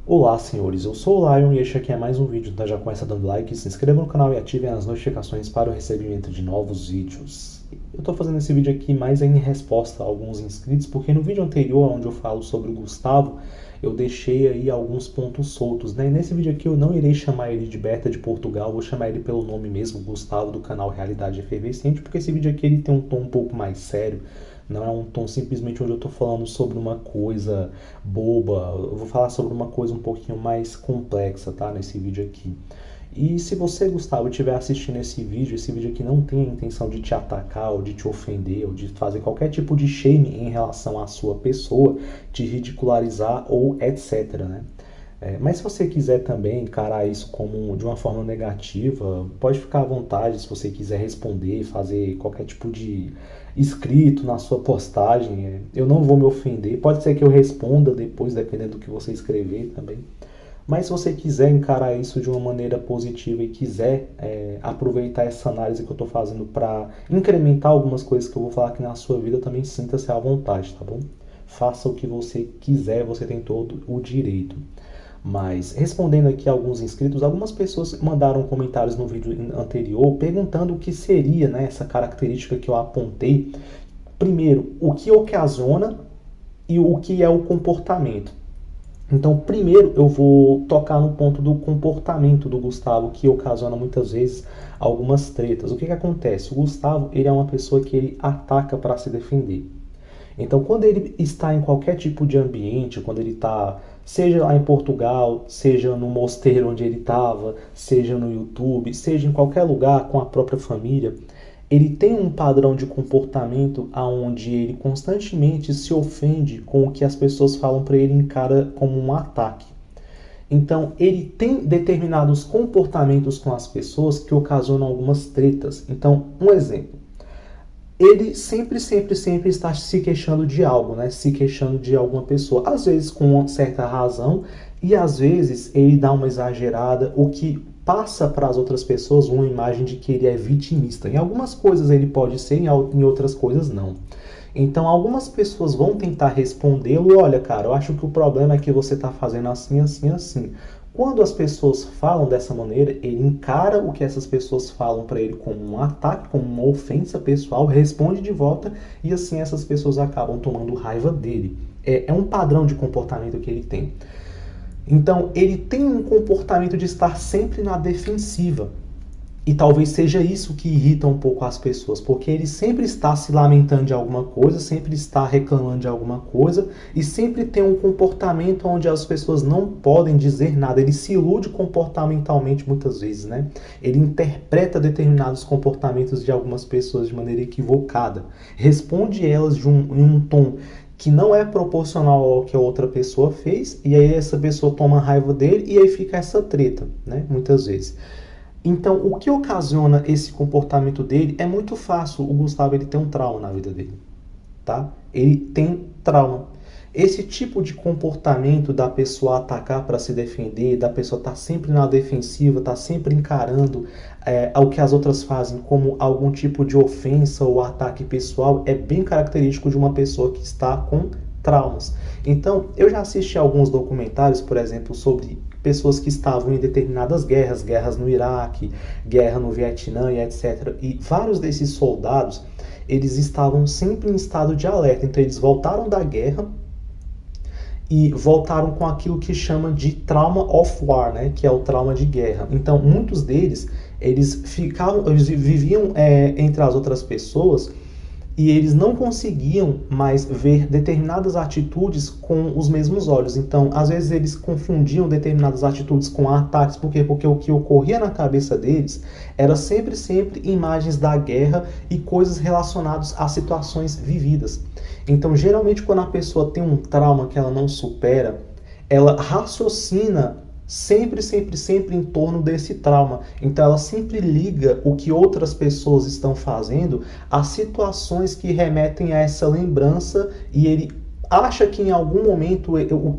Olá, senhores, eu sou o Lion e este aqui é mais um vídeo, então já começa dando like, se inscreva no canal e ativem as notificações para o recebimento de novos vídeos. Eu estou fazendo esse vídeo aqui mais em resposta a alguns inscritos, porque no vídeo anterior, onde eu falo sobre o Gustavo, eu deixei aí alguns pontos soltos, né? E nesse vídeo aqui eu não irei chamar ele de Berta de Portugal, vou chamar ele pelo nome mesmo, Gustavo, do canal Realidade Efervescente, porque esse vídeo aqui ele tem um tom um pouco mais sério. Não é um tom simplesmente onde eu estou falando sobre uma coisa boba. Eu vou falar sobre uma coisa um pouquinho mais complexa, tá? Nesse vídeo aqui. E se você, Gustavo, estiver assistindo esse vídeo aqui não tem a intenção de te atacar, ou de te ofender, ou de fazer qualquer tipo de shame em relação à sua pessoa, te ridicularizar ou etc, né? Mas se você quiser também encarar isso como de uma forma negativa, pode ficar à vontade se você quiser responder, fazer qualquer tipo de escrito na sua postagem. Eu não vou me ofender. Pode ser que eu responda depois, dependendo do que você escrever também. Mas se você quiser encarar isso de uma maneira positiva e quiser aproveitar essa análise que eu estou fazendo para incrementar algumas coisas que eu vou falar aqui na sua vida, também sinta-se à vontade, tá bom? Faça o que você quiser, você tem todo o direito. Mas respondendo aqui a alguns inscritos, algumas pessoas mandaram comentários no vídeo anterior perguntando o que seria, né, essa característica que eu apontei. Primeiro, o que ocasiona e o que é o comportamento. Então, primeiro eu vou tocar no ponto do comportamento do Gustavo, que ocasiona muitas vezes algumas tretas. O que acontece? O Gustavo, ele é uma pessoa que ele ataca para se defender. Então, quando ele está em qualquer tipo de ambiente, quando ele está, seja lá em Portugal, seja no mosteiro onde ele estava, seja no YouTube, seja em qualquer lugar com a própria família, ele tem um padrão de comportamento aonde ele constantemente se ofende com o que as pessoas falam para ele e encara como um ataque. Então, ele tem determinados comportamentos com as pessoas que ocasionam algumas tretas. Então, um exemplo. Ele sempre está se queixando de algo, né? Se queixando de alguma pessoa. Às vezes com uma certa razão e às vezes ele dá uma exagerada, o que passa para as outras pessoas uma imagem de que ele é vitimista. Em algumas coisas ele pode ser, em outras coisas não. Então algumas pessoas vão tentar respondê-lo, olha cara, eu acho que o problema é que você está fazendo assim, assim, assim. Quando as pessoas falam dessa maneira, ele encara o que essas pessoas falam para ele como um ataque, como uma ofensa pessoal, responde de volta e assim essas pessoas acabam tomando raiva dele. É um padrão de comportamento que ele tem. Então, ele tem um comportamento de estar sempre na defensiva. E talvez seja isso que irrita um pouco as pessoas, porque ele sempre está se lamentando de alguma coisa, sempre está reclamando de alguma coisa e sempre tem um comportamento onde as pessoas não podem dizer nada. Ele se ilude comportamentalmente muitas vezes, né? Ele interpreta determinados comportamentos de algumas pessoas de maneira equivocada, responde elas em um tom que não é proporcional ao que a outra pessoa fez, e aí essa pessoa toma raiva dele e aí fica essa treta, né? Muitas vezes. Então, o que ocasiona esse comportamento dele é muito fácil. O Gustavo ele tem um trauma na vida dele, tá? Ele tem trauma. Esse tipo de comportamento da pessoa atacar para se defender, da pessoa estar sempre na defensiva, estar sempre encarando o que as outras fazem como algum tipo de ofensa ou ataque pessoal, é bem característico de uma pessoa que está com traumas. Então, eu já assisti alguns documentários, por exemplo, sobre pessoas que estavam em determinadas guerras no Iraque, guerra no Vietnã e etc. E vários desses soldados, eles estavam sempre em estado de alerta. Então eles voltaram da guerra e voltaram com aquilo que chama de trauma of war, né? Que é o trauma de guerra. Então muitos deles, eles viviam entre as outras pessoas e eles não conseguiam mais ver determinadas atitudes com os mesmos olhos. Então, às vezes eles confundiam determinadas atitudes com ataques. Por quê? Porque o que ocorria na cabeça deles era sempre imagens da guerra e coisas relacionadas a situações vividas. Então, geralmente, quando a pessoa tem um trauma que ela não supera, ela raciocina sempre em torno desse trauma. Então ela sempre liga o que outras pessoas estão fazendo a situações que remetem a essa lembrança e ele acha que em algum momento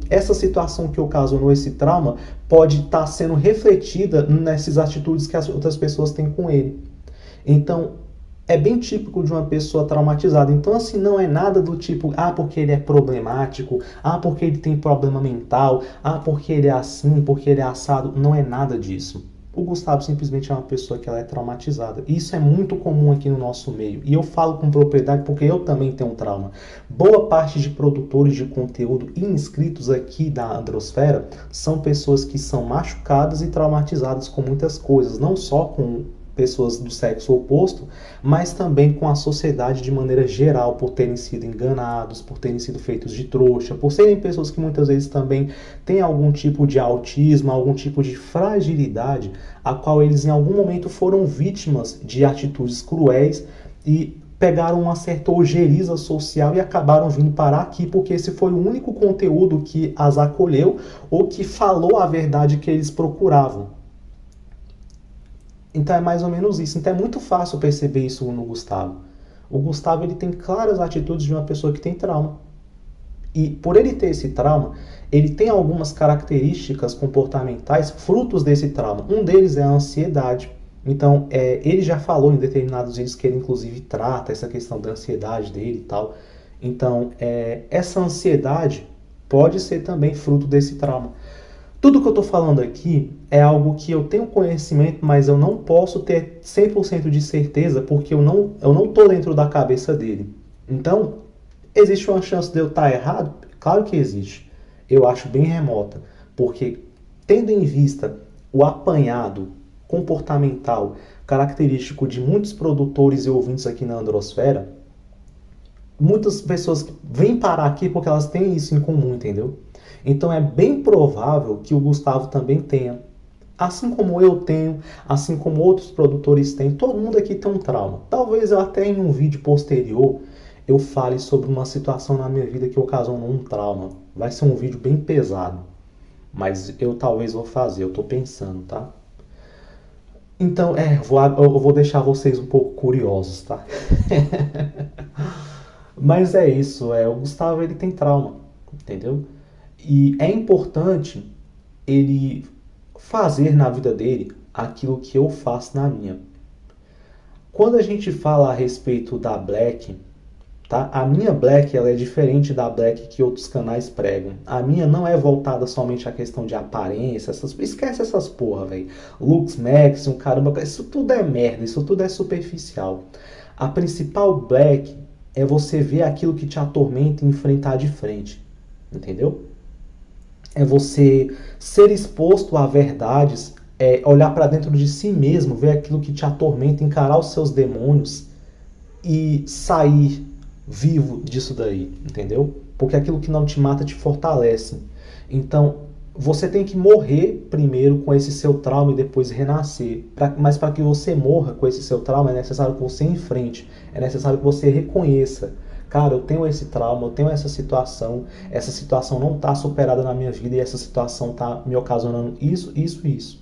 essa situação que ocasionou esse trauma pode estar sendo refletida nessas atitudes que as outras pessoas têm com ele. Então, é bem típico de uma pessoa traumatizada. Então, assim, não é nada do tipo, porque ele é problemático, porque ele tem problema mental, porque ele é assim, porque ele é assado. Não é nada disso. O Gustavo simplesmente é uma pessoa que ela é traumatizada. Isso é muito comum aqui no nosso meio. E eu falo com propriedade porque eu também tenho um trauma. Boa parte de produtores de conteúdo e inscritos aqui da Androsfera são pessoas que são machucadas e traumatizadas com muitas coisas. Não só com pessoas do sexo oposto, mas também com a sociedade de maneira geral, por terem sido enganados, por terem sido feitos de trouxa, por serem pessoas que muitas vezes também têm algum tipo de autismo, algum tipo de fragilidade, a qual eles em algum momento foram vítimas de atitudes cruéis e pegaram uma certa ojeriza social e acabaram vindo parar aqui porque esse foi o único conteúdo que as acolheu ou que falou a verdade que eles procuravam. Então é mais ou menos isso. Então é muito fácil perceber isso no Gustavo. O Gustavo ele tem claras atitudes de uma pessoa que tem trauma. E por ele ter esse trauma, ele tem algumas características comportamentais frutos desse trauma. Um deles é a ansiedade. Então, ele já falou em determinados vídeos que ele inclusive trata essa questão da ansiedade dele e tal. Então, essa ansiedade pode ser também fruto desse trauma. Tudo que eu estou falando aqui é algo que eu tenho conhecimento, mas eu não posso ter 100% de certeza porque eu não estou dentro da cabeça dele. Então, existe uma chance de eu estar errado? Claro que existe. Eu acho bem remota, porque tendo em vista o apanhado comportamental característico de muitos produtores e ouvintes aqui na Androsfera, muitas pessoas vêm parar aqui porque elas têm isso em comum, entendeu? Então é bem provável que o Gustavo também tenha. Assim como eu tenho, assim como outros produtores têm, todo mundo aqui tem um trauma. Talvez eu até em um vídeo posterior eu fale sobre uma situação na minha vida que ocasionou um trauma. Vai ser um vídeo bem pesado, mas eu talvez vou fazer, eu tô pensando, tá? Então, eu vou deixar vocês um pouco curiosos, tá? Mas é isso, o Gustavo ele tem trauma, entendeu? E é importante ele fazer na vida dele aquilo que eu faço na minha. Quando a gente fala a respeito da Black, tá? A minha Black ela é diferente da Black que outros canais pregam. A minha não é voltada somente à questão de aparência, esquece essas porra, velho. Lux Max, caramba, isso tudo é merda, isso tudo é superficial. A principal Black é você ver aquilo que te atormenta e enfrentar de frente, entendeu? É você ser exposto a verdades, olhar para dentro de si mesmo, ver aquilo que te atormenta, encarar os seus demônios e sair vivo disso daí, entendeu? Porque aquilo que não te mata te fortalece. Então, você tem que morrer primeiro com esse seu trauma e depois renascer. Mas para que você morra com esse seu trauma, é necessário que você enfrente, é necessário que você reconheça. Cara, eu tenho esse trauma, eu tenho essa situação não está superada na minha vida e essa situação está me ocasionando isso, isso, isso.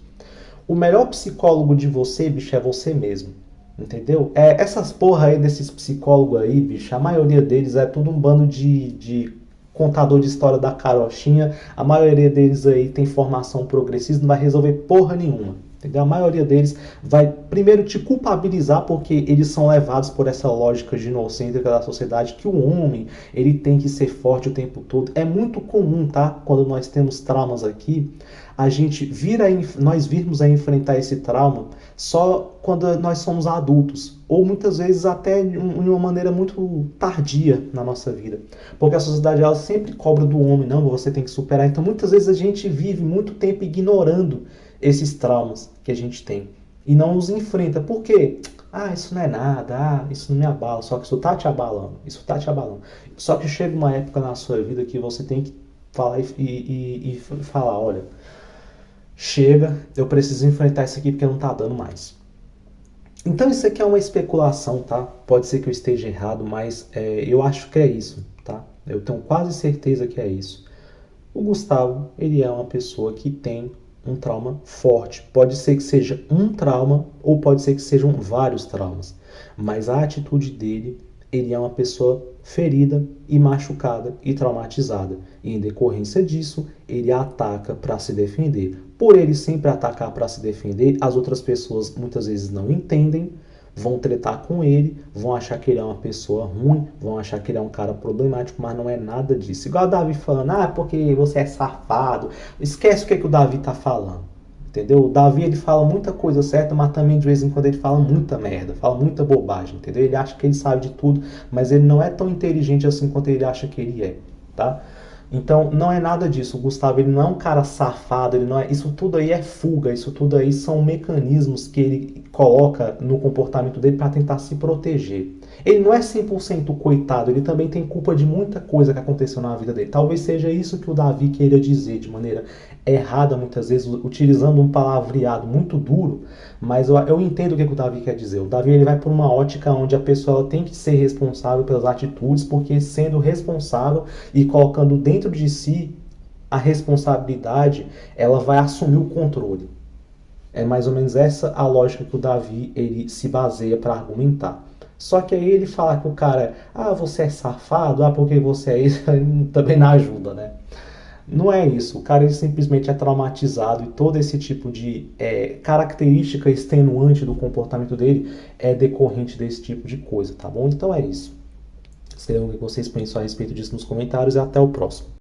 O melhor psicólogo de você, bicho, é você mesmo, entendeu? Essas porra aí desses psicólogos aí, bicho, a maioria deles é tudo um bando de contador de história da carochinha, a maioria deles aí tem formação progressista, não vai resolver porra nenhuma. Entendeu? A maioria deles vai primeiro te culpabilizar porque eles são levados por essa lógica ginocêntrica da sociedade que o homem ele tem que ser forte o tempo todo. É muito comum, tá? Quando nós temos traumas aqui, a gente nós virmos a enfrentar esse trauma só quando nós somos adultos, ou muitas vezes até de uma maneira muito tardia na nossa vida. Porque a sociedade ela sempre cobra do homem, não, você tem que superar. Então muitas vezes a gente vive muito tempo ignorando esses traumas que a gente tem e não os enfrenta. Por quê? Isso não é nada, isso não me abala. Só que isso tá te abalando, Só que chega uma época na sua vida que você tem que falar e falar, olha, chega, eu preciso enfrentar isso aqui porque não tá dando mais. Então isso aqui é uma especulação, tá? Pode ser que eu esteja errado, mas eu acho que é isso, tá? Eu tenho quase certeza que é isso. O Gustavo, ele é uma pessoa que tem um trauma forte. Pode ser que seja um trauma ou pode ser que sejam vários traumas. Mas a atitude dele, ele é uma pessoa ferida e machucada e traumatizada. E em decorrência disso, ele ataca para se defender. Por ele sempre atacar para se defender, as outras pessoas muitas vezes não entendem, vão tretar com ele, vão achar que ele é uma pessoa ruim, vão achar que ele é um cara problemático, mas não é nada disso. Igual o Davi falando, porque você é safado. Esquece o que o Davi tá falando. Entendeu? O Davi, ele fala muita coisa certa, mas também de vez em quando ele fala muita merda, fala muita bobagem, entendeu? Ele acha que ele sabe de tudo, mas ele não é tão inteligente assim quanto ele acha que ele é, tá? Então, não é nada disso. O Gustavo, ele não é um cara safado, ele não é... Isso tudo aí é fuga, isso tudo aí são mecanismos que ele coloca no comportamento dele para tentar se proteger. Ele não é 100% coitado, ele também tem culpa de muita coisa que aconteceu na vida dele. Talvez seja isso que o Davi queira dizer de maneira errada, muitas vezes, utilizando um palavreado muito duro, mas eu entendo o que o Davi quer dizer. O Davi, ele vai por uma ótica onde a pessoa ela tem que ser responsável pelas atitudes, porque sendo responsável e colocando dentro de si a responsabilidade, ela vai assumir o controle. É mais ou menos essa a lógica que o Davi ele se baseia para argumentar. Só que aí ele fala que o cara, você é safado, porque você é isso, também não ajuda, né? Não é isso. O cara ele simplesmente é traumatizado e todo esse tipo de característica extenuante do comportamento dele é decorrente desse tipo de coisa, tá bom? Então é isso. Escrevam o que vocês pensam a respeito disso nos comentários e até o próximo.